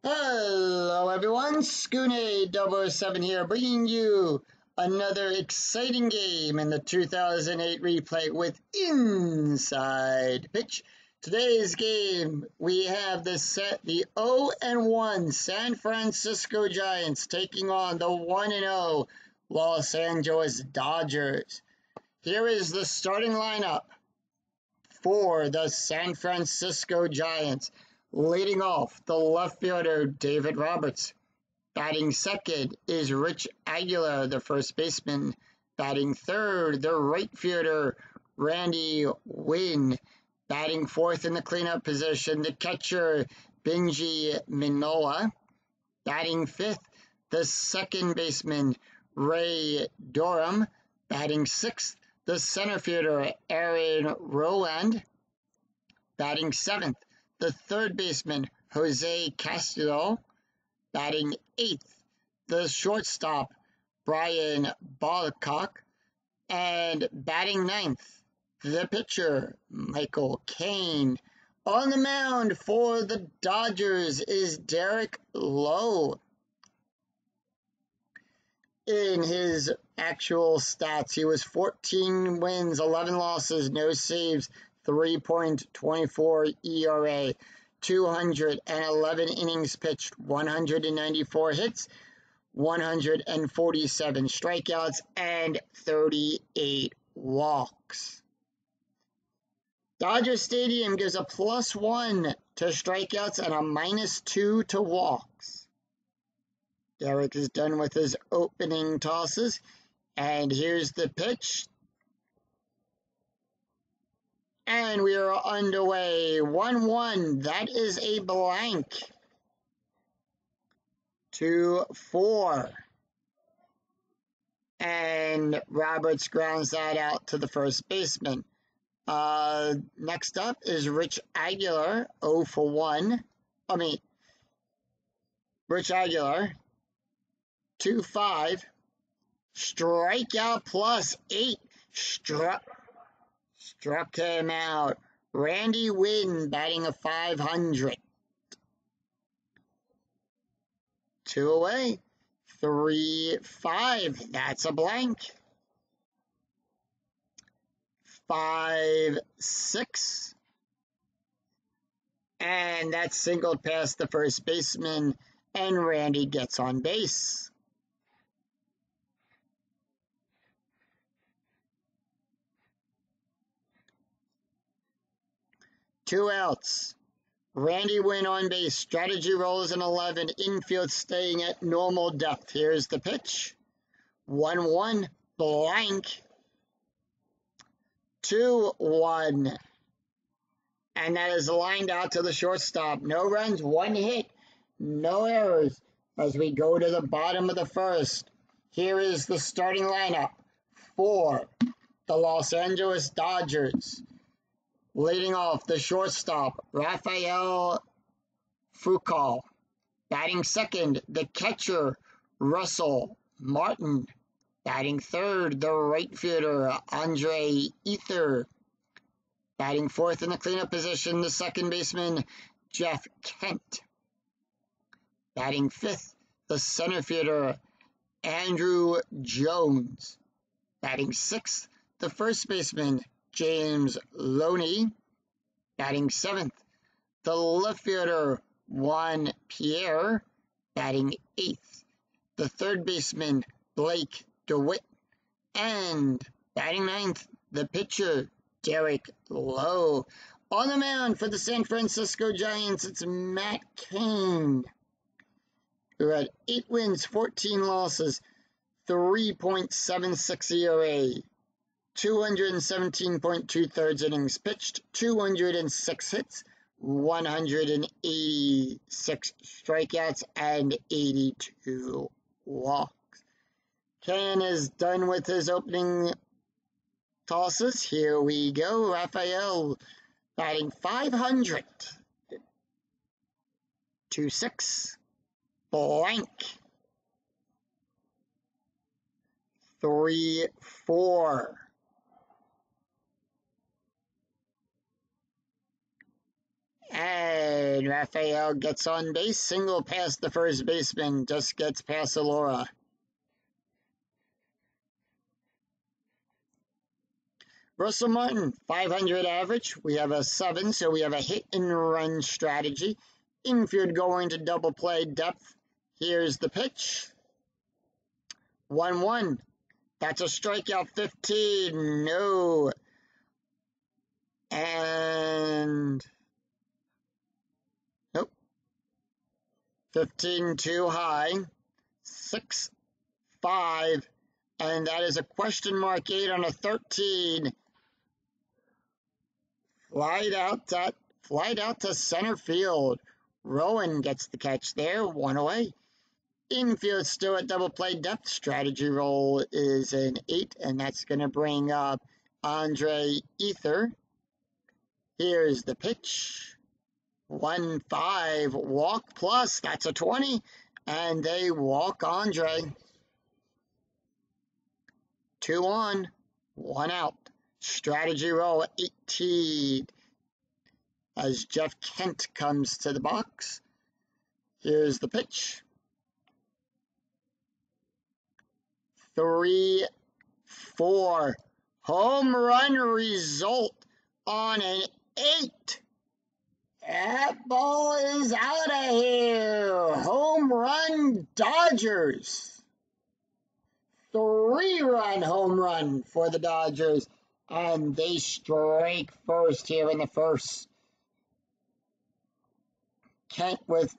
Hello everyone, Scooney007 here, bringing you another exciting game in the 2008 replay with Inside Pitch. Today's game, we have the 0-1 San Francisco Giants taking on the 1-0 Los Angeles Dodgers. Here is the starting lineup for the San Francisco Giants. Leading off, the left fielder, David Roberts. Batting second is Rich Aguilar, the first baseman. Batting third, the right fielder, Randy Winn. Batting fourth in the cleanup position, the catcher, Benji Manoah. Batting fifth, the second baseman, Ray Durham. Batting sixth, the center fielder, Aaron Rowland. Batting seventh, the third baseman, Jose Castillo. Batting eighth, the shortstop, Brian Balcock. And batting ninth, the pitcher, Michael Cain. On the mound for the Dodgers is Derek Lowe. In his actual stats, he was 14 wins, 11 losses, no saves, 3.24 ERA, 211 innings pitched, 194 hits, 147 strikeouts, and 38 walks. Dodger Stadium gives a +1 to strikeouts and a -2 to walks. Derek is done with his opening tosses, and here's the pitch. And we are underway. 1-1. That is a blank. 2-4. And Roberts grounds that out to the first baseman. Next up is Rich Aguilar, 0-for-1. Rich Aguilar, 2-5. Strikeout +8. Struck him out. Randy Winn batting a .500. 2 away. 3-5. That's a blank. 5-6. And that's singled past the first baseman, and Randy gets on base. Two outs. Randy Winn on base. Strategy rolls an 11. Infield staying at normal depth. Here's the pitch. 1-1. Blank. 2-1. And that is lined out to the shortstop. No runs, 1 hit. No errors as we go to the bottom of the first. Here is the starting lineup for the Los Angeles Dodgers. Leading off, the shortstop, Rafael Furcal. Batting second, the catcher, Russell Martin. Batting third, the right fielder, Andre Ethier. Batting fourth in the cleanup position, the second baseman, Jeff Kent. Batting fifth, the center fielder, Andrew Jones. Batting sixth, the first baseman, James Loney. Batting seventh, the left fielder, Juan Pierre. Batting eighth, the third baseman, Blake DeWitt. And batting ninth, the pitcher, Derek Lowe. On the mound for the San Francisco Giants, it's Matt Cain, who had 8 wins, 14 losses, 3.76 ERA. 217.2 innings pitched, 206 hits, 186 strikeouts, and 82 walks. Cain is done with his opening tosses. Here we go. Rafael batting .500. 2-6. Blank. 3-4. And Raphael gets on base, single past the first baseman, just gets past Alora. Russell Martin, 500 average. We have a 7, so we have a hit and run strategy. Infield going to double play depth. Here's the pitch. 1-1. That's a strikeout. 15. No. And nope. 15 too high. 6-5. And that is a question mark 8 on a 13. Flied out to center field. Rowan gets the catch there, 1 away. Infield still at double play depth. Strategy roll is an 8, and that's going to bring up Andre Ether. Here's the pitch. 1-5, walk plus, that's a 20, and they walk Andre. 2 on, 1 out. Strategy roll 18 as Jeff Kent comes to the box. Here's the pitch. 3-4. Home run result on an 8. That ball is out of here. Home run Dodgers. 3-run home run for the Dodgers. And they strike first here in the first. Kent with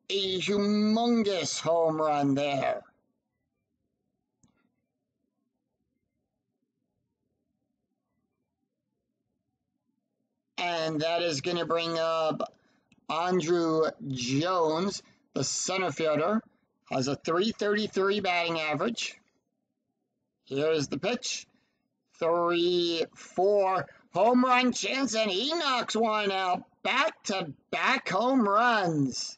a humongous home run there. And that is going to bring up Andrew Jones, the center fielder, has a .333 batting average. Here's the pitch. 3-4, home run chance, and he knocks one out. Back-to-back home runs.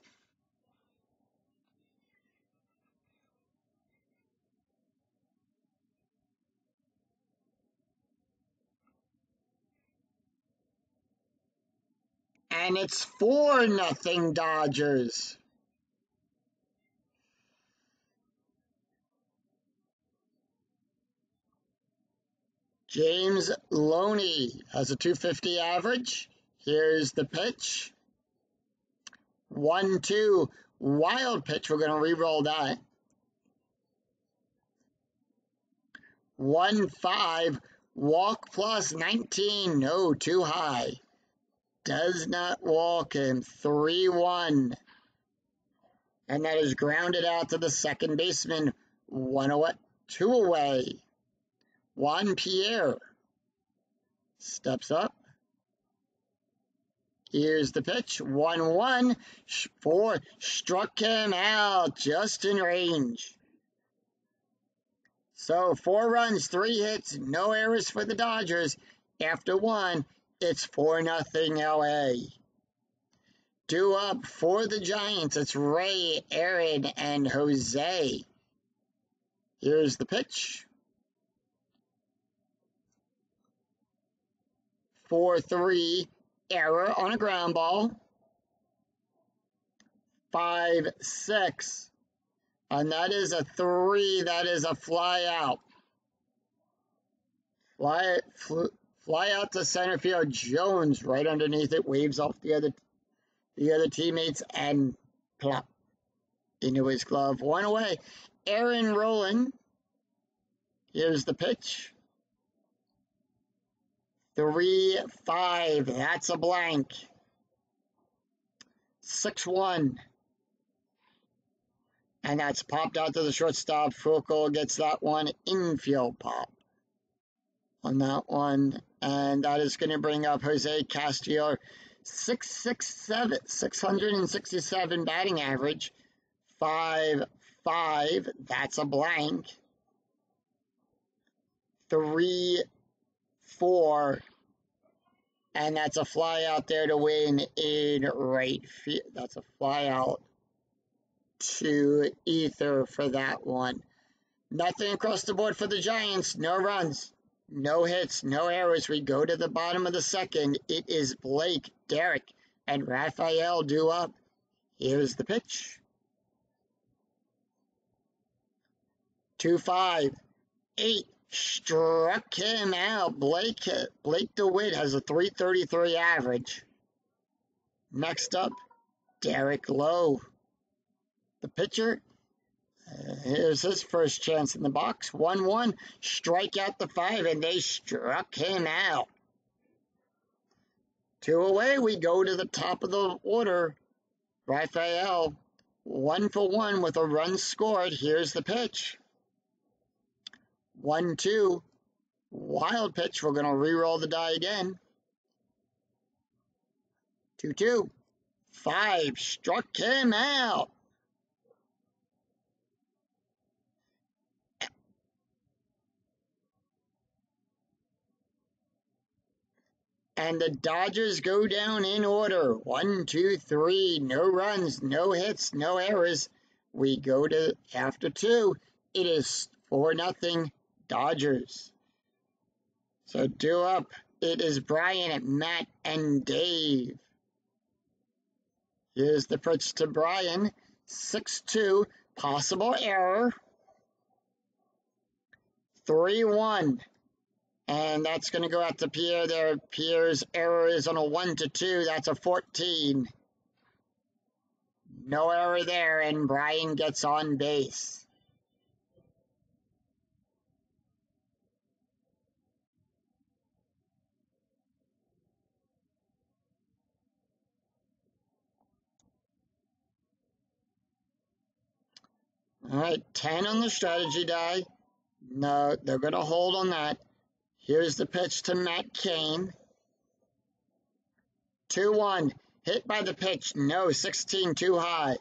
And it's 4-0 Dodgers. James Loney has a .250 average. Here's the pitch. 1-2, wild pitch. We're going to re-roll that. 1-5, walk plus 19. No, too high. Does not walk him. 3-1. And that is grounded out to the second baseman. 1 away, 2 away. Juan Pierre steps up. Here's the pitch. 1-1. 4 struck him out just in range. So 4 runs, 3 hits, no errors for the Dodgers. After 1, it's 4-0 LA. Due up for the Giants, it's Ray, Aaron, and Jose. Here's the pitch. 4-3, error on a ground ball. 5-6, and that is a 3. That is a fly out. Fly out to center field. Jones right underneath it, waves off the other teammates, and plop into his glove. 1 away. Aaron Rowland. Here's the pitch. 3-5. That's a blank. 6-1. And that's popped out to the shortstop. Foucault gets that one. Infield pop on that one. And that is going to bring up Jose Castillo. 667 batting average. 5-5. That's a blank. 3-4. And that's a fly out there to win in right field. That's a fly out to Ether for that one. Nothing across the board for the Giants. No runs, no hits, no errors. We go to the bottom of the second. It is Blake Derek and Rafael due up. Here's the pitch. 2-5. 8. Struck him out. Blake DeWitt has a 333 average. Next up, Derek Lowe. The pitcher, here's his first chance in the box. 1-1. Strike out the 5, and they struck him out. 2 away, we go to the top of the order. Rafael, 1 for 1 with a run scored. Here's the pitch. 1-2. Wild pitch. We're going to re-roll the die again. 2-2. 5. Struck him out. And the Dodgers go down in order. 1, 2, 3. No runs, no hits, no errors. We go to after 2. It is 4-0 Dodgers. So due up, it is Brian, Matt, and Dave. Here's the pitch to Brian. 6-2. Possible error. 3-1. And that's going to go out to Pierre there. Pierre's error is on a 1-2. That's a 14. No error there, and Brian gets on base. All right, 10 on the strategy die. No, they're going to hold on that. Here's the pitch to Matt Cain. 2-1. Hit by the pitch. No, 16 too high.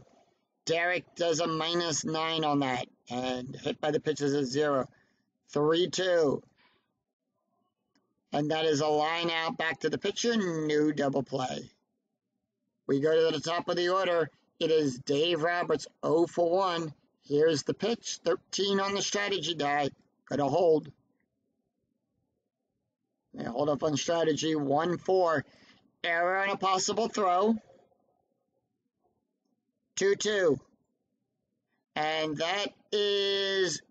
Derek does a -9 on that. And hit by the pitch is a 0. 3-2. And that is a line out back to the pitcher. New double play. We go to the top of the order. It is Dave Roberts, 0 for 1. Here's the pitch. 13 on the strategy die. Gotta hold. They hold up on strategy. 1-4. Error on a possible throw. 2-2. And that is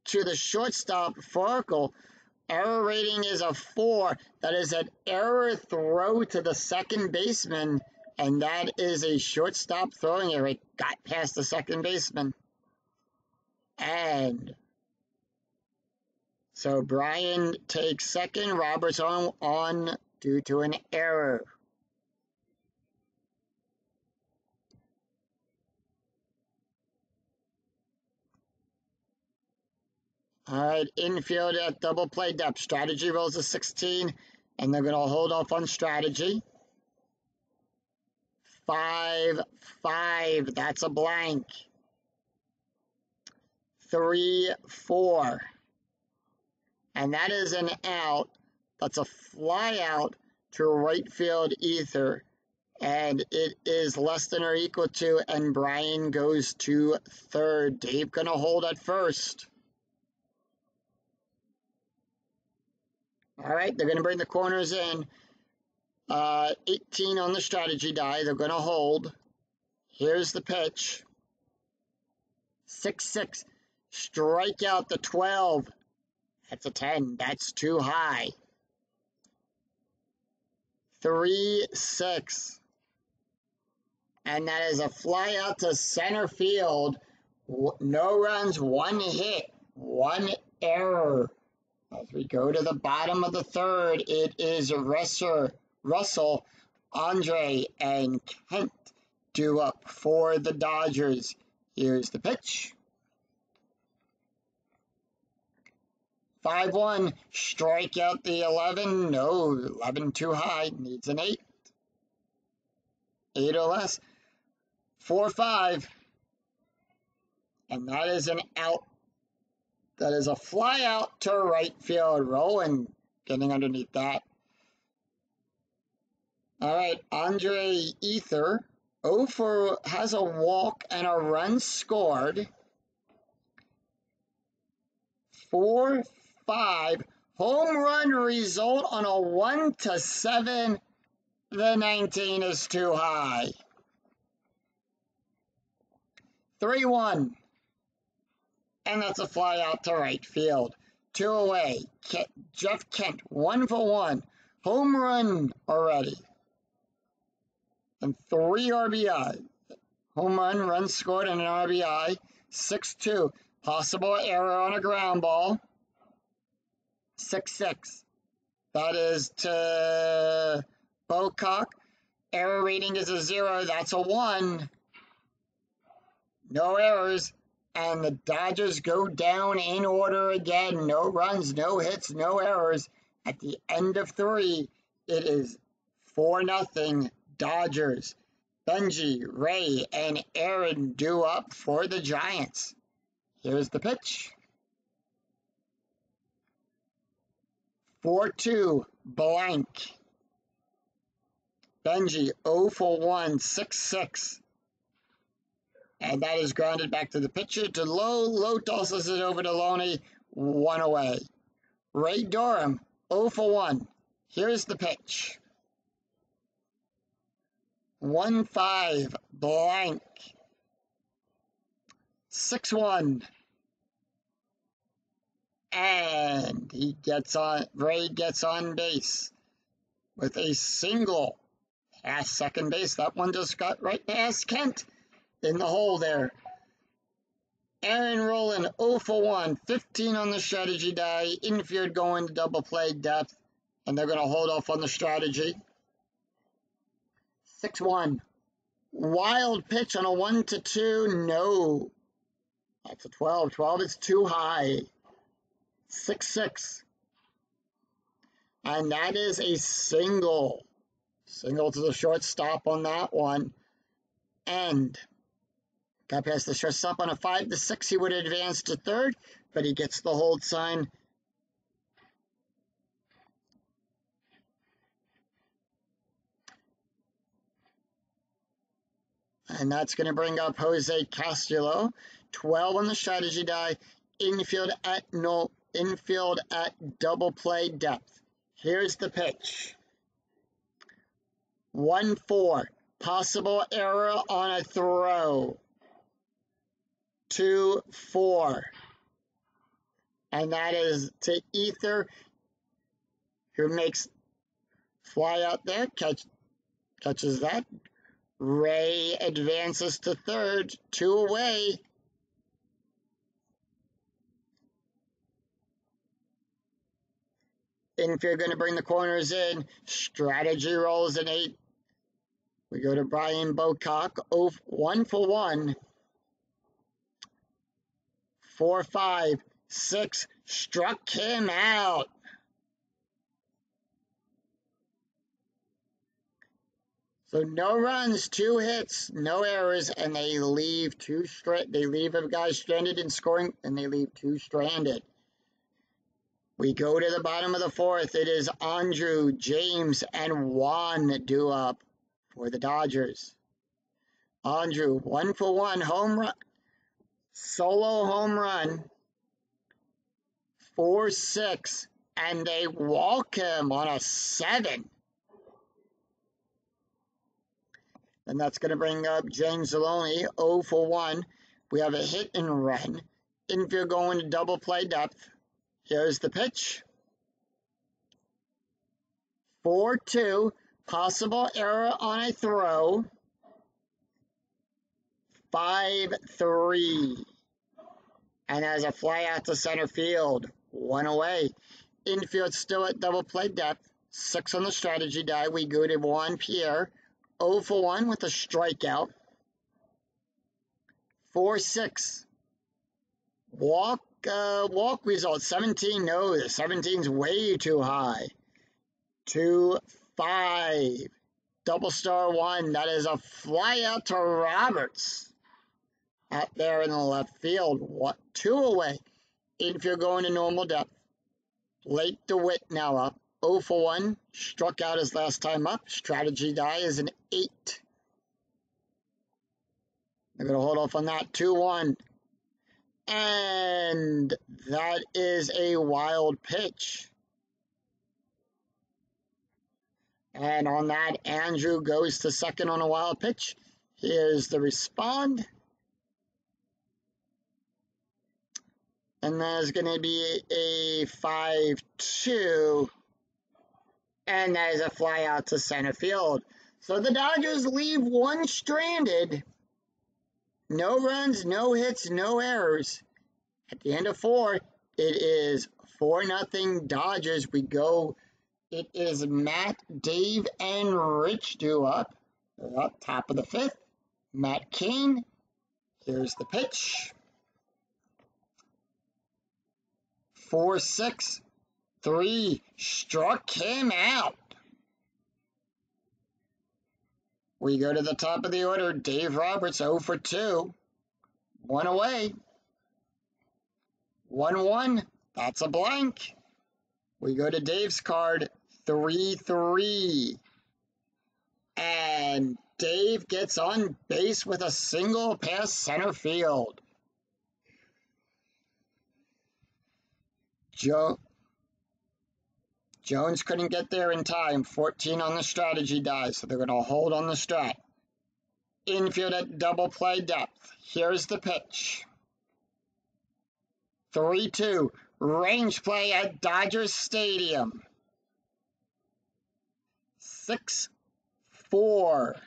to the shortstop, Farkle. Error rating is a 4. That is an error throw to the second baseman. And that is a shortstop throwing error. It got past the second baseman. And so Brian takes second, Roberts on due to an error. All right, infield at double play depth. Strategy rolls a 16, and they're going to hold off on strategy. 5-5, that's a blank. 3-4. And that is an out. That's a fly out to right field ether. And it is less than or equal to, and Brian goes to third. Dave gonna hold at first. All right, they're gonna bring the corners in. 18 on the strategy die. They're gonna hold. Here's the pitch. 6-6. Strike out the 12. That's a 10. That's too high. 3-6. And that is a fly out to center field. No runs, 1 hit, 1 error. As we go to the bottom of the third, it is Russell, Andre, and Kent due up for the Dodgers. Here's the pitch. 5-1, strike out the 11. No, 11 too high, needs an 8. 8 or less. 4-5. And that is an out. That is a fly out to right field. Rowan getting underneath that. All right, Andre Ether. 0 for has a walk and a run scored. 4-5. Home run result on a 1-7 The 19 is too high. 3-1. And that's a fly out to right field. 2 away. Jeff Kent, 1 for 1. Home run already. And 3 RBI. Home run, runs scored, and an RBI. 6-2. Possible error on a ground ball. 6-6. That is to Bocock. Error rating is a 0. That's a 1. No errors. And the Dodgers go down in order again. No runs, no hits, no errors. At the end of 3, it is 4-0 Dodgers. Benji, Ray, and Aaron due up for the Giants. Here's the pitch. 4-2, blank. Benji, 0 for 1, 6-6. And that is grounded back to the pitcher to Lowe. Lowe tosses it over to Loney, 1 away. Ray Durham, 0 for 1. Here's the pitch. 1-5, blank. 6-1. And Ray gets on base with a single past second base. That one just got right past Kent in the hole there. Aaron Rowland, 0 for 1, 15 on the strategy die. Infield going to double play depth, and they're going to hold off on the strategy. 6-1. Wild pitch on a 1-2. No. That's a 12. 12 is too high. 6-6. And that is a single. Single to the shortstop on that one. And got past the shortstop on a 5-6. He would advance to third, but he gets the hold sign. And that's going to bring up Jose Castillo. 12 on the strategy die. Infield at double play depth. Here's the pitch. 1-4. Possible error on a throw. 2-4. And that is to Ether, who makes fly out there, catches that. Ray advances to third, 2 away. Infield going to bring the corners in. Strategy rolls an 8. We go to Brian Bocock, 1 for 1. 4-5, 6, struck him out. So no runs, 2 hits, no errors, and they leave a guy stranded in scoring, and they leave 2 stranded. We go to the bottom of the 4th. It is Andrew, James, and Juan due up for the Dodgers. Andrew, 1 for 1, home run, solo home run, 4-6, and they walk him on a 7. And that's going to bring up James Zaloni, 0 for 1. We have a hit and run. Infield going to double play depth. Here's the pitch. 4-2. Possible error on a throw. 5-3. And as a fly out to center field. 1 away. Infield still at double play depth. 6 on the strategy die. We go to Juan Pierre. 0 for 1 with a strikeout. 4-6. Walk result. 17. No, the 17's way too high. 2-5. Double star 1. That is a fly out to Roberts. Out there in the left field. 2 away. Infield going to normal depth. Late DeWitt now up. 0 for 1. Struck out his last time up. Strategy die is an 8. They're going to hold off on that. 2-1. And that is a wild pitch. And on that, Andrew goes to second on a wild pitch. Here's the respond. And there's going to be a 5-2. And that is a fly out to center field. So the Dodgers leave one stranded. No runs, no hits, no errors. At the end of 4, it is 4-0 Dodgers. We go. It is Matt, Dave, and Rich due up. They're up top of the 5th. Matt Cain. Here's the pitch. 4-6-3. Struck him out. We go to the top of the order. Dave Roberts 0 for 2. One away. 1-1. That's a blank. We go to Dave's card. 3-3. And Dave gets on base with a single past center field. Jones couldn't get there in time. 14 on the strategy die, so they're going to hold on the strat. Infield at double play depth. Here's the pitch. 3-2. Range play at Dodgers Stadium. 6-4.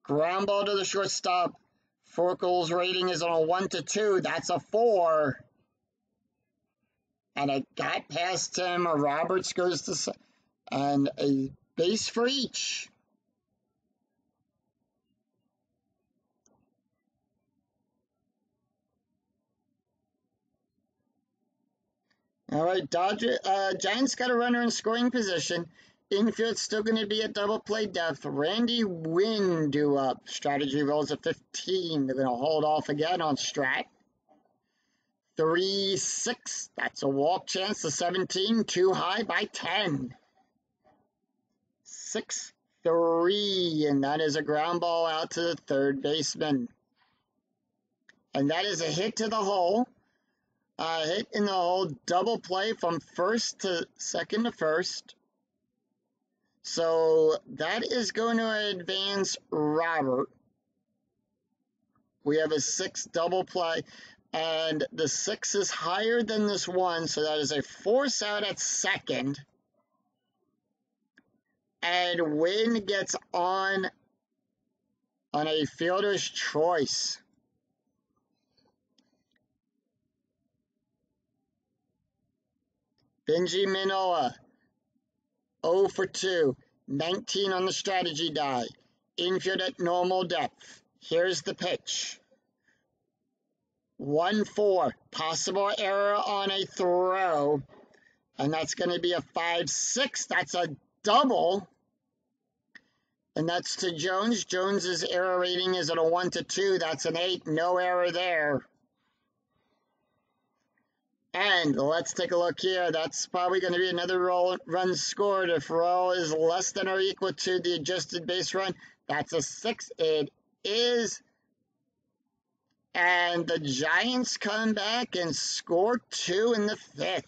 Ground ball to the shortstop. Forkel's rating is on a 1-2. That's a 4. And it got past him. Roberts goes to... And a base for each. All right, Giants got a runner in scoring position. Infield's still going to be at double play depth. Randy Winn due up. Strategy rolls at 15. They're going to hold off again on strat. 3-6. That's a walk chance to 17. Too high by 10. 6-3. And that is a ground ball out to the third baseman. And that is a hit to the hole. Hit in the hole, double play from first to second to first. So that is going to advance Robert. We have a 6 double play, and the 6 is higher than this 1, so that is a force out at second. And Winn gets on a fielder's choice. Benji Manoah, 0 for 2, 19 on the strategy die. Infield at normal depth. Here's the pitch. 1-4, possible error on a throw. And that's going to be a 5-6. That's a double. And that's to Jones. Jones's error rating is at a 1-2. That's an 8. No error there. And let's take a look here. That's probably going to be another run scored. If roll is less than or equal to the adjusted base run, that's a 6. It is. And the Giants come back and score 2 in the 5th.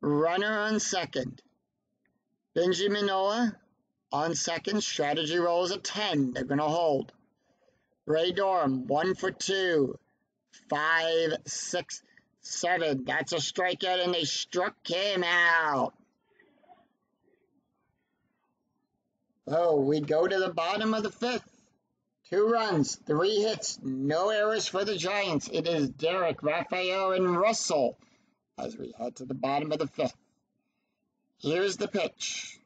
Runner on second. Benji Manoah on second. Strategy rolls a 10. They're going to hold. Ray Durham, 1 for 2. 5, 6, 7. That's a strikeout, and they struck him out. Oh, we go to the bottom of the 5th. 2 runs, 3 hits, no errors for the Giants. It is Derek, Raphael, and Russell as we head to the bottom of the 5th. Here's the pitch.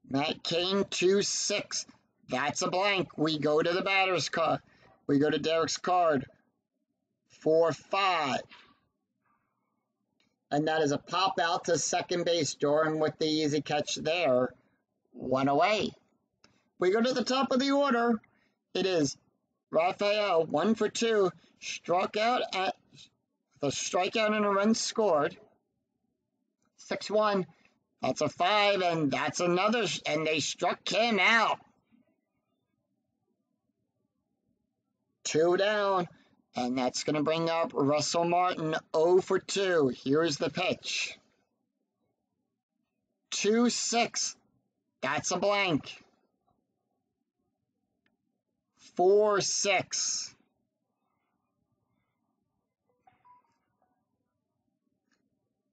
Matt Cain, 2-6. That's a blank. We go to the batter's card. We go to Derek's card. 4-5. And that is a pop out to second base. Durham with the easy catch there. 1 away. We go to the top of the order. It is Raphael, 1 for 2. Struck out at the strikeout and a run scored. 6-1. That's a 5, and that's another, and they struck him out. 2 down, and that's going to bring up Russell Martin 0 for 2. Here's the pitch. 2-6. That's a blank. 4-6.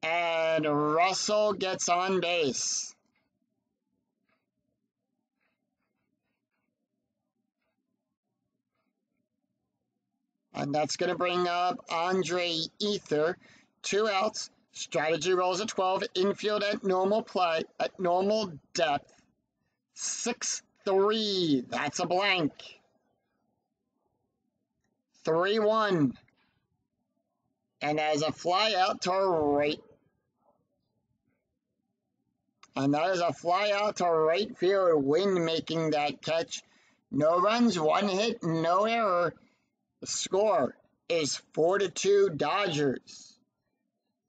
And Russell gets on base. And that's going to bring up Andre Ether. 2 outs. Strategy rolls at 12. Infield at normal play, at normal depth. 6-3. That's a blank. 3-1. And as a fly out to right. And that is a fly out to right field. Wynn making that catch. No runs, 1 hit, no error. The score is 4-2 Dodgers.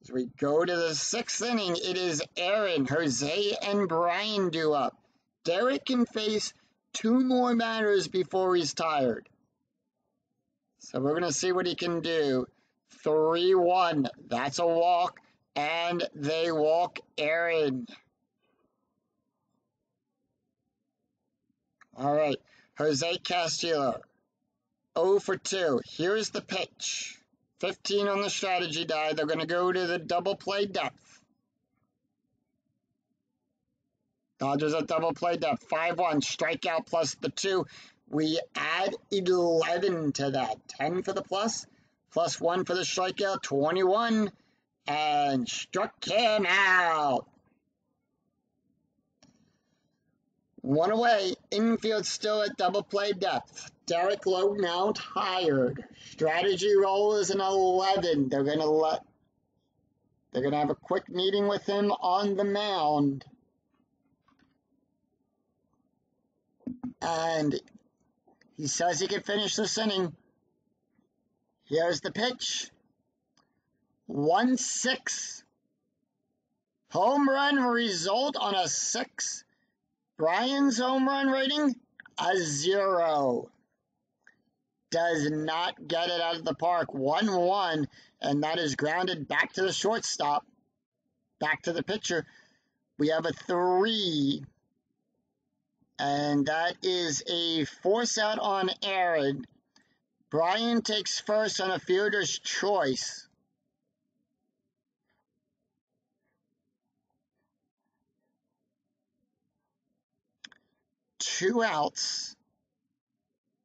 As we go to the 6th inning, it is Aaron, Jose, and Brian due up. Derek can face 2 more batters before he's tired. So we're going to see what he can do. 3-1. That's a walk, and they walk Aaron. All right, Jose Castillo, 0 for 2. Here's the pitch. 15 on the strategy die. They're going to go to the double play depth. Dodgers at double play depth. 5-1, strikeout plus the 2. We add 11 to that. 10 for the plus 1 for the strikeout, 21, and struck him out. 1 away, infield still at double play depth. Derek Lowe now tired. Strategy roll is an 11. They're gonna have a quick meeting with him on the mound. And he says he can finish this inning. Here's the pitch. 1-6. Home run result on a 6. Brian's home run rating, a 0. Does not get it out of the park. 1-1, and that is grounded back to the shortstop. Back to the pitcher. We have a 3. And that is a force out on Aaron. Brian takes first on a fielder's choice. Two outs.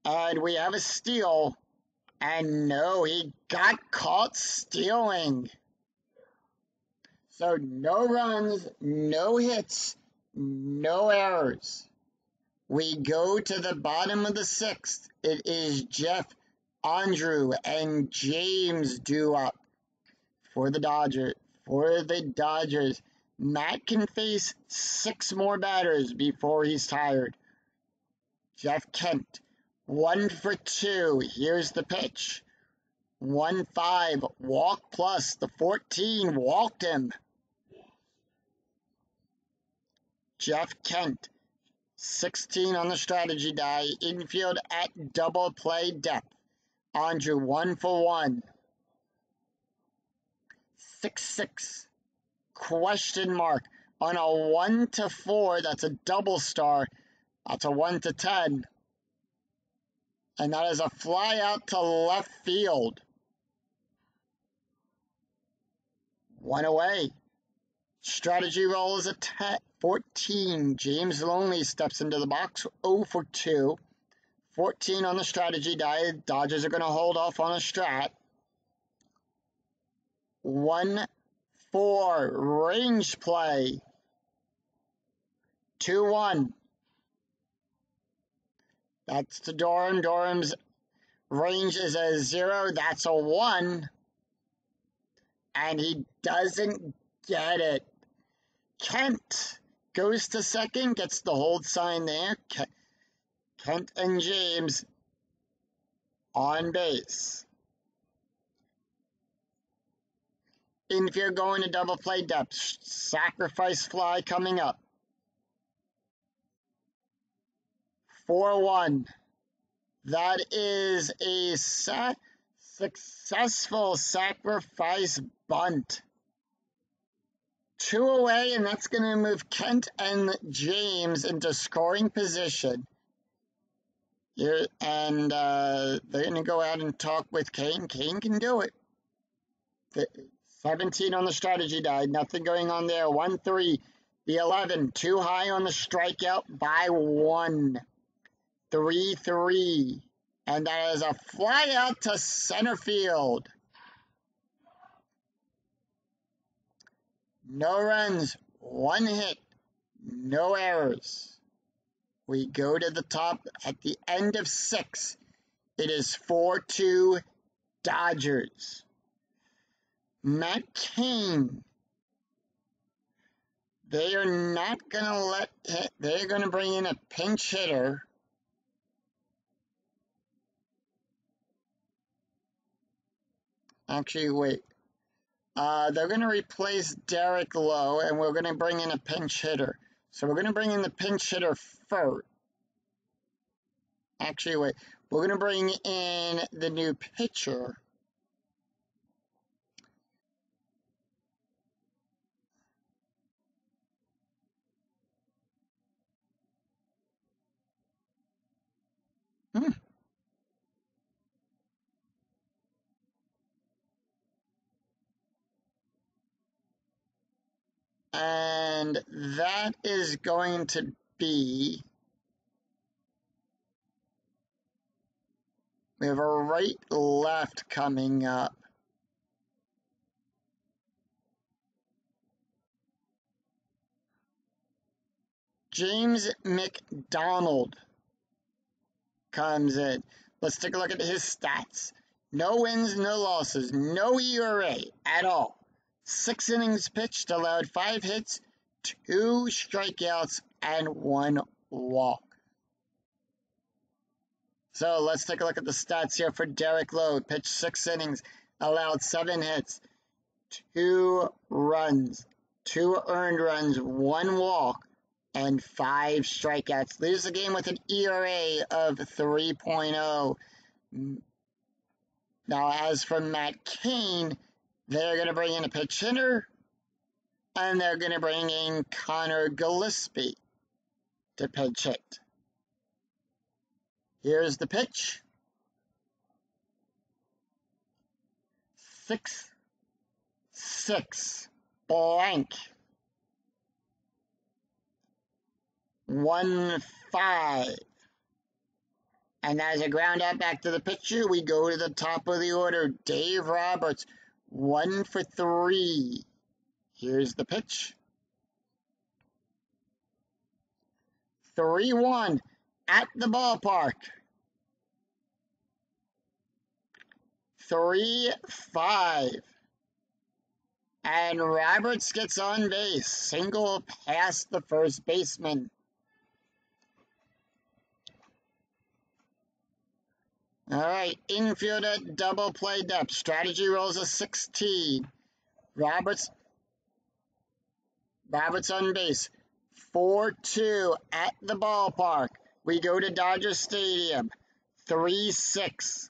And we have a steal. And no, he got caught stealing. So no runs, no hits, no errors. We go to the bottom of the 6th. It is Jeff, Andrew, and James due up for the Dodgers. Matt can face 6 more batters before he's tired. Jeff Kent, 1 for 2. Here's the pitch. 1-5, walk plus. The 14 walked him. Jeff Kent, 16 on the strategy die. Infield at double play depth. Andrew, 1 for 1. 6-6. Question mark. On a 1-4, that's a double star. That's a 1-10. And that is a fly out to left field. 1 away. Strategy roll is a 14. James Lonely steps into the box, 0 for 2. 14 on the strategy die. Dodgers are going to hold off on a strat. 1-4. Range play. 2-1. That's to Durham. Durham's range is a 0. That's a 1. And he doesn't get it. Kent goes to second, gets the hold sign there. Kent and James on base. Infield going to double play depth. Sacrifice fly coming up. 4-1. That is a successful sacrifice bunt. 2 away, and that's going to move Kent and James into scoring position. Here, and they're going to go out and talk with Kane. Kane can do it. 17 on the strategy die. Nothing going on there. 1-3. The 11. Too high on the strikeout by 1. 3-3. And that is a fly out to center field. No runs, 1 hit, no errors. We go to the top at the end of 6. It is 4-2 Dodgers. Matt Cain. They are not going to let hit. They're going to bring in a pinch hitter. Actually, wait. They're going to replace Derek Lowe, and we're going to bring in a pinch hitter. So we're going to bring in the pinch hitter first. Actually, wait. We're going to bring in the new pitcher. And that is going to be, we have a right-left coming up. James McDonald comes in. Let's take a look at his stats. No wins, no losses, no ERA at all. 6 innings pitched, allowed 5 hits, 2 strikeouts, and 1 walk. So let's take a look at the stats here for Derek Lowe. Pitched 6 innings, allowed 7 hits, 2 runs, 2 earned runs, 1 walk, and 5 strikeouts. Leaves the game with an ERA of 3.0. Now, as for Matt Cain, they're going to bring in a pitch hitter, and they're going to bring in Connor Gillespie to pitch hit. Here's the pitch. 6-6 blank. 1-5. And as a ground out back to the pitcher, we go to the top of the order. Dave Roberts, 1 for 3. Here's the pitch. 3-1 at the ballpark. 3-5. And Roberts gets on base. Single past the first baseman. All right, infielder double play depth. Strategy rolls a 16. Roberts on base. 4-2 at the ballpark. We go to Dodger Stadium. 3-6.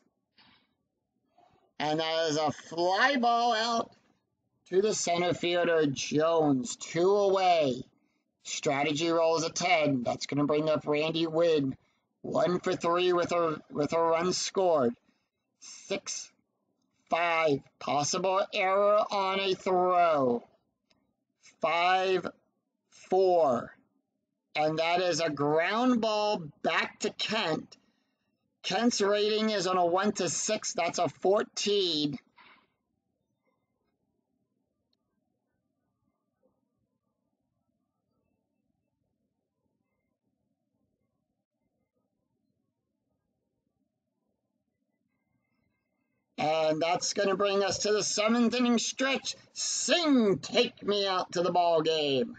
And that is a fly ball out to the center fielder, Jones. 2 away. Strategy rolls a 10. That's going to bring up Randy Winn. 1 for 3 with a run scored. 6-5. Possible error on a throw. 5-4. And that is a ground ball back to Kent. Kent's rating is on a 1-6. That's a 14. And that's going to bring us to the 7th inning stretch. Sing, take me out to the ball game.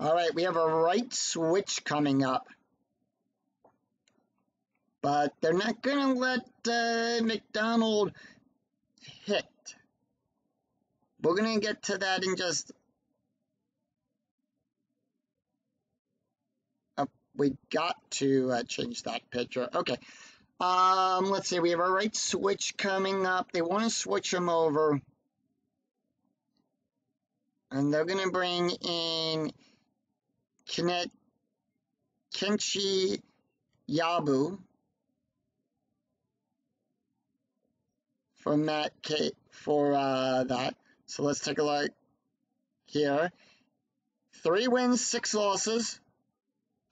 All right, we have a right switch coming up. But they're not going to let McDonald hit. We're going to get to that in just we got to change that picture. Okay. Let's see. We have a right switch coming up. They want to switch them over. And they're going to bring in Kenshi Yabu from that for that. So let's take a look here. 3 wins, 6 losses,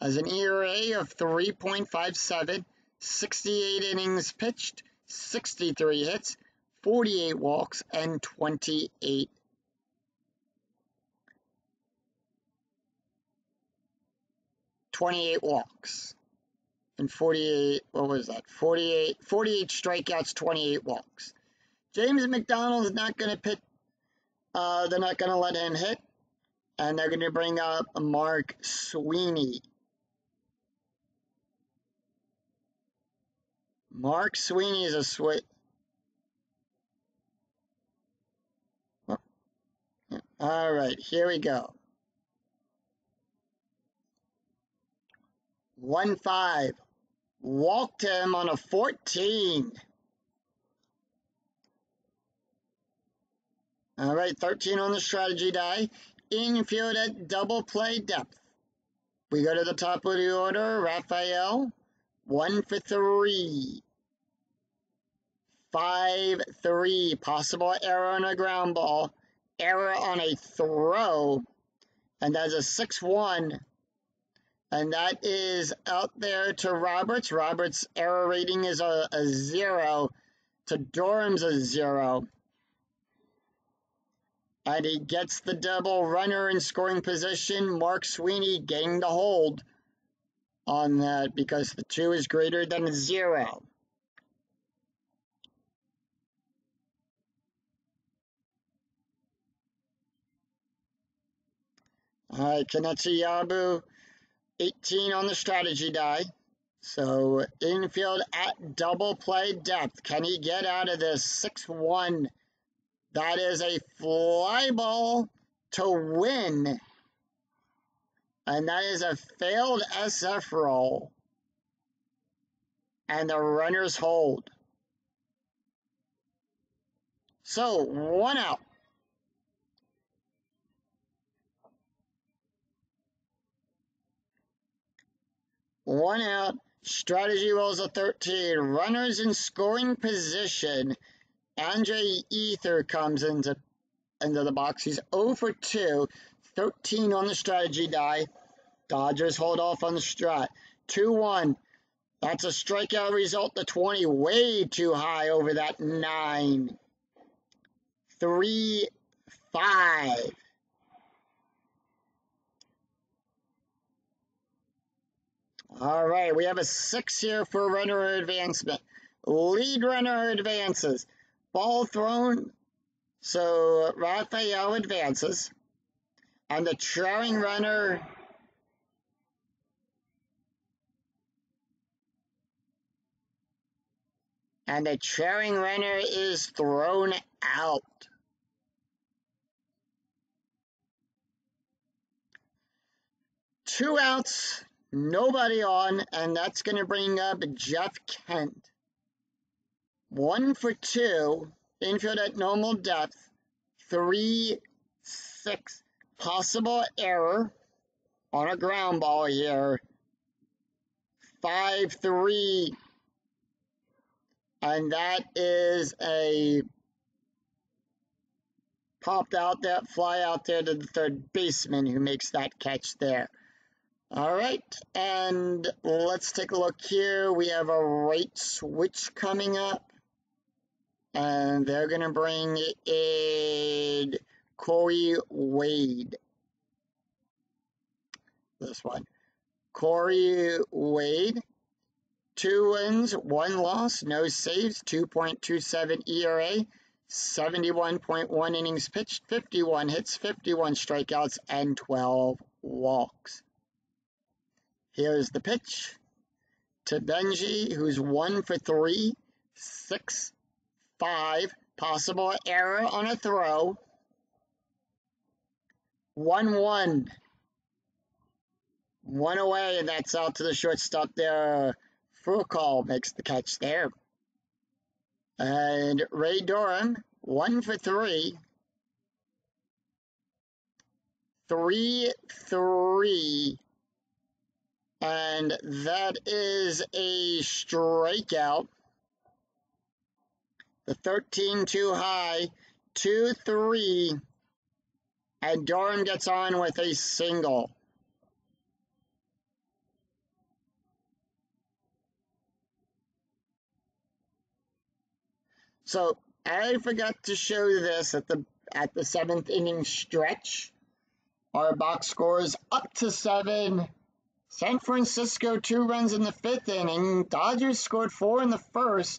has an ERA of 3.57, 68 innings pitched, 63 hits, 48 walks, and 28 walks. And 48, what was that? 48 strikeouts, 28 walks. James McDonald is not going to pitch. They're not going to let him hit. And they're going to bring up Mark Sweeney. Mark Sweeney is a switch. All right, here we go. 1-5. Walked him on a 14. All right, 13 on the strategy die. Infield at double play depth. We go to the top of the order. Rafael, 1 for 3. 5-3. Possible error on a ground ball. Error on a throw. And that's a 6-1. And that is out there to Roberts. Roberts' error rating is a 0. To Durham's a 0. And he gets the double. Runner in scoring position. Mark Sweeney getting the hold on that because the 2 is greater than a 0. All right, Kenichi Yabu, 18 on the strategy die. So infield at double play depth. Can he get out of this? 6-1. That is a fly ball to win. And that is a failed SF roll. And the runners hold. So 1 out. One out. Strategy rolls a 13. Runners in scoring position. Andre Ether comes into the box. He's 0 for 2. 13 on the strategy die. Dodgers hold off on the strat. 2-1. That's a strikeout result to 20. Way too high over that 9. 3-5. All right, we have a 6 here for runner advancement. Lead runner advances. Ball thrown. So Rafael advances. And the trailing runner is thrown out. Two outs, nobody on, and that's going to bring up Jeff Kent. 1 for 2, infield at normal depth, 3-6. Possible error on a ground ball here. 5-3. And that is a popped out that fly out there to the third baseman who makes that catch there. All right, and let's take a look here. We have a right switch coming up. And they're going to bring in Corey Wade. This one. Corey Wade. 2 wins, 1 loss, no saves, 2.27 ERA, 71.1 innings pitched, 51 hits, 51 strikeouts, and 12 walks. Here's the pitch to Benji, who's 1 for 3, 6-5. Possible error on a throw. 1-1. One away, and that's out to the shortstop there. Furcall makes the catch there. And Ray Durham, 1 for 3. 3-3. And that is a strikeout. The 13 too high. 2-3. And Durham gets on with a single. So I forgot to show you this at the 7th inning stretch. Our box scores up to 7. San Francisco 2 runs in the 5th inning. Dodgers scored 4 in the 1st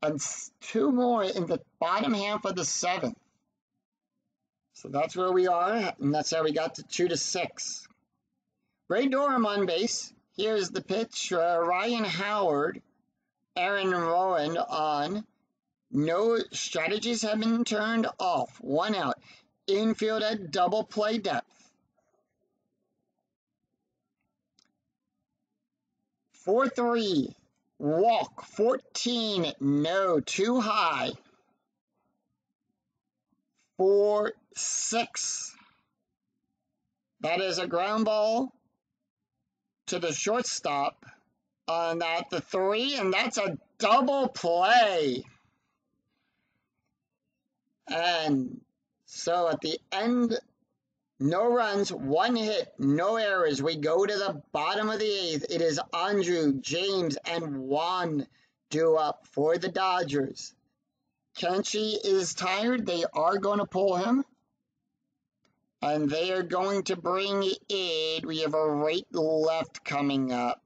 and 2 more in the bottom half of the 7th. So that's where we are, and that's how we got to 2-6. Ray Durham on base. Here's the pitch. Ryan Howard, Aaron Rowan on. No strategies have been turned off. 1 out. Infield at double play depth. 4-3. Walk. 14. No. Too high. 4-6. That is a ground ball to the shortstop on that, the 3, and that's a double play. And so at the end, no runs, 1 hit, no errors. We go to the bottom of the 8th. It is Andrew, James, and Juan due up for the Dodgers. Kenshi is tired. They are going to pull him. And they are going to bring in, we have a right-left coming up.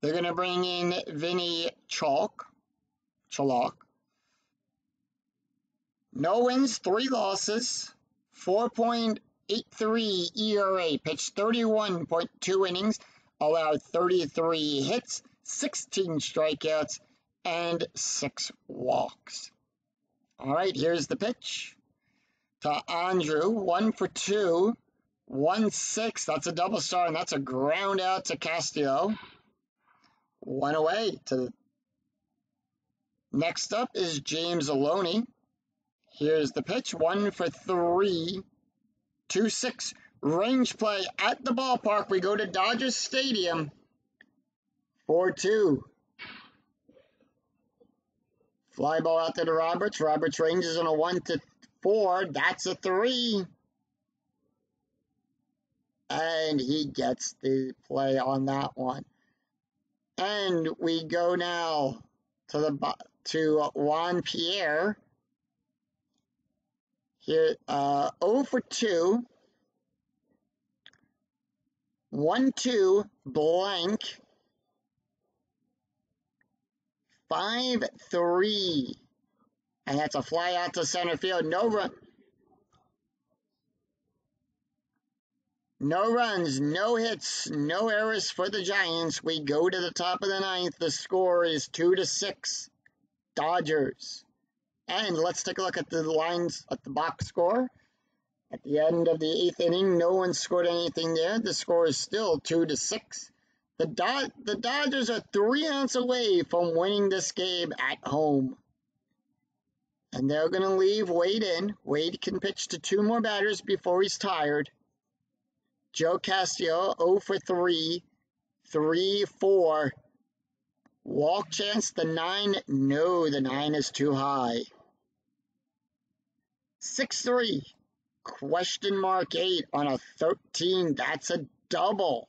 They're going to bring in Vinny Chalk. No wins, 3 losses, 4.83 ERA, pitched 31.2 innings, allowed 33 hits, 16 strikeouts, and 6 walks. All right, here's the pitch to Andrew, 1 for 2, 1-6. That's a double star, and that's a ground out to Castillo. 1 away. Next up is James Aloney. Here's the pitch, 1 for 3, 2-6. Range play at the ballpark. We go to Dodgers Stadium. 4-2. Fly ball out to Roberts. Roberts ranges on a 1-4. That's a 3. And he gets the play on that one. And we go now to Juan Pierre. Here, 0 for 2. 1-2 blank. 5-3. And that's a fly out to center field. No runs, no hits, no errors for the Giants. We go to the top of the 9th. The score is 2-6. Dodgers. And let's take a look at the lines at the box score. At the end of the 8th inning, no one scored anything there. The score is still 2-6. The Dodgers are 3 outs away from winning this game at home. And they're going to leave Wade in. Wade can pitch to 2 more batters before he's tired. Joe Castillo, 0 for 3, 3-4. Walk chance, the 9. No, the 9 is too high. 6-3. Question mark 8 on a 13. That's a double.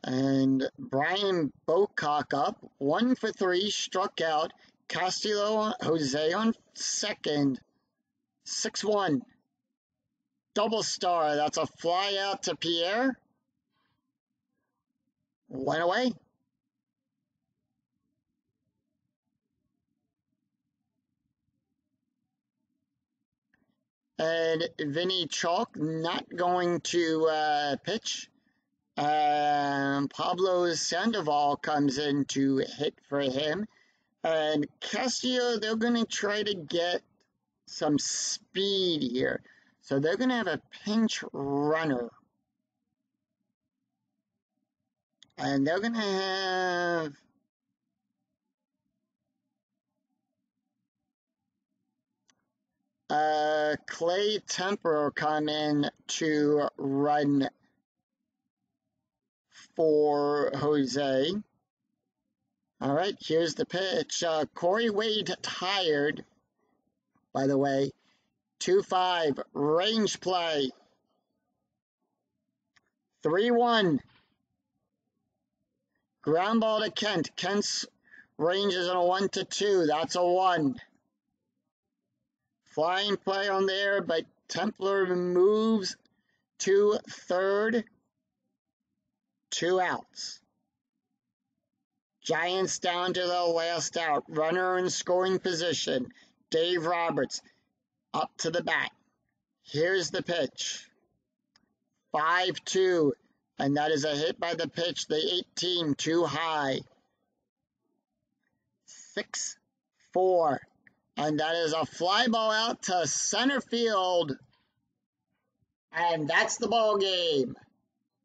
And Brian Bocock up, 1 for 3, struck out. Castillo Jose on second. 6-1. Double star. That's a fly out to Pierre. 1 away. And Vinny Chalk not going to pitch. Pablo Sandoval comes in to hit for him. And Castillo, they're going to try to get some speed here. So they're going to have a pinch runner. And they're going to have Clay Temper come in to run for Jose. All right, here's the pitch. Corey Wade tired, by the way. 2-5, range play. 3-1. Ground ball to Kent. Kent's range is on a 1-2. That's a 1. Flying play on there, but Templer moves to third. 2 outs. Giants down to the last out. Runner in scoring position. Dave Roberts up to the bat. Here's the pitch. 5-2. And that is a hit by the pitch. The 18 too high. 6-4. And that is a fly ball out to center field. And that's the ball game.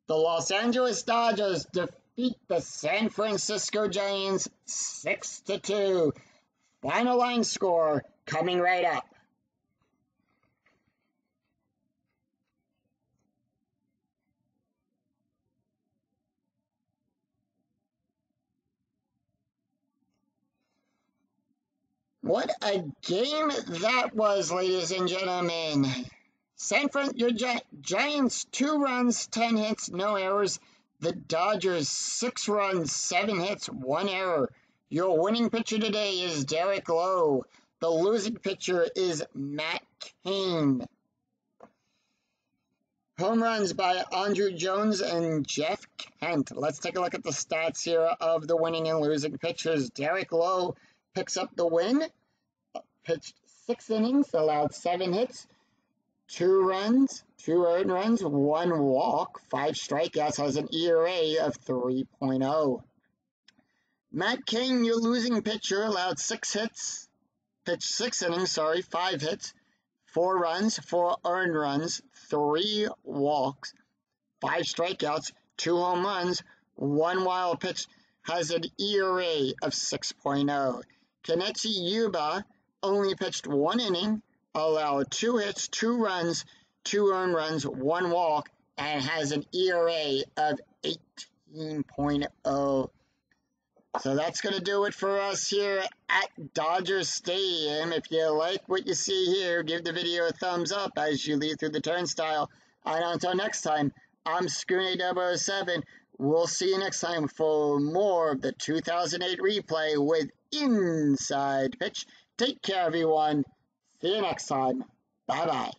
The Los Angeles Dodgers defeat the San Francisco Giants 6-2. Final line score coming right up. What a game that was, ladies and gentlemen. Your Giants 2 runs, 10 hits, no errors. The Dodgers 6 runs, 7 hits, 1 error. Your winning pitcher today is Derek Lowe. The losing pitcher is Matt Cain. Home runs by Andruw Jones and Jeff Kent. Let's take a look at the stats here of the winning and losing pitchers. Derek Lowe picks up the win. Pitched 6 innings, allowed 7 hits, 2 runs, 2 earned runs, 1 walk, 5 strikeouts, has an ERA of 3.0. Matt Cain, your losing pitcher, allowed 6 hits, pitched 6 innings, 5 hits, 4 runs, 4 earned runs, 3 walks, 5 strikeouts, 2 home runs, 1 wild pitch, has an ERA of 6.0. Kenichi Yuba only pitched 1 inning, allowed 2 hits, 2 runs, 2 earned runs, 1 walk, and has an ERA of 18.0. So that's going to do it for us here at Dodger Stadium. If you like what you see here, give the video a thumbs up as you lead through the turnstile. And until next time, I'm Scoonie007. We'll see you next time for more of the 2008 replay with Inside Pitch. Take care, everyone. See you next time. Bye-bye.